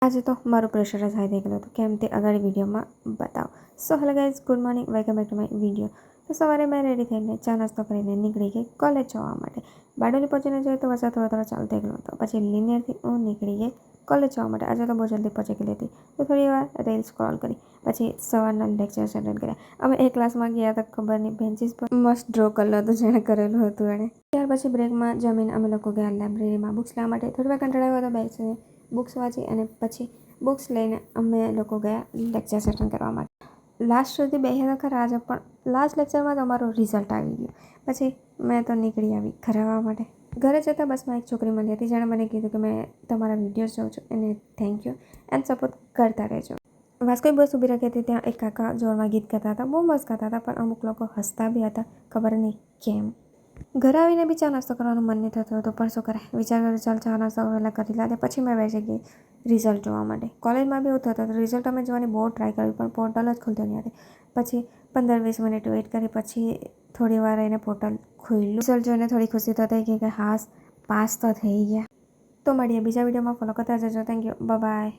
આજે તો મારું પ્રેશર જ હાઈ થઈ ગયેલું હતું, કેમ તે આગળ વિડીયોમાં બતાવો. So hello guys, good morning, welcome back to my video. તો સવારે મેં રેડી થઈને ચા નાસ્તો કરીને નીકળી ગઈ કોલેજ જવા માટે. બારડોલી પહોંચીને જોઈએ તો વરસાદ થોડો ચાલુ થઈ ગયો હતો. પછી લિનિયરથી હું નીકળી ગઈ કોલેજ જવા માટે. આજે તો બહુ જલ્દી પહોંચી ગઈ હતી, તો થોડી વાર રીલ સ્ક્રોલ કરી. પછી સવારના લેક્ચર્સ અટેન્ડ કર્યા. અમે એક ક્લાસમાં ગયા હતા, ખબર નહીં બેન્ચીસ પર મસ્ત ડ્રો કરેલો હતો, જેણે કરેલું હતું એણે. ત્યાર પછી બ્રેકમાં જમીને અમે લોકો ગયા લાઇબ્રેરીમાં બુક્સ લેવા માટે. થોડી વાર કંટાળાયો હતો, બેસીને બુક્સ વાંચી અને પછી બુક્સ લઈને અમે લોકો ગયા લેક્ચર્સ અટેન્ડ કરવા માટે. લાસ્ટ સુધી બેસ્યા હતા ખરા આજે, પણ લાસ્ટ લેક્ચરમાં તો અમારું રિઝલ્ટ આવી ગયું. પછી મેં તો નીકળી આવી ઘરે આવવા માટે. ઘરે જતાં બસમાં એક છોકરી મળી હતી, જેણે મને કીધું કે મેં તમારા વિડીયોઝ જોઉં છું, એને થેન્ક યુ એન્ડ સપોર્ટ કરતા રહેજો. વાસ્કોઈ બસ ઊભી રાખી હતી, ત્યાં એક કાકા જોરમાં ગીત ગાતા હતા, બહુ મસ્ત ગાતા હતા, પણ અમુક લોકો હસતા બી હતા, ખબર નહીં કેમ. ઘરે આવીને બી ચા નાસ્તો કરવાનું મન નહીં થતું હતું, પણ શું કરે, વિચાર કર્યો ચાલ ચા નાસ્તો પહેલાં કરી લે. પછી મેં બેસી ગઈ રિઝલ્ટ જોવા માટે. કોલેજમાં બી એવું થતું હતું, રિઝલ્ટ અમે જોવાની બહુ ટ્રાય કરી, પણ પોર્ટલ જ ખુલતું નહીં હતી. પછી 15-20 મિનિટ વેઇટ કરી, પછી થોડી વાર રહીને પોર્ટલ ખુલ્યું. રિઝલ્ટ જોઈને થોડી ખુશી તો થઈ કે હાસ પાસ તો થઈ ગયા. તો મળીએ બીજા વિડીયોમાં, ફોલો કરતા જજો. Thank you, by.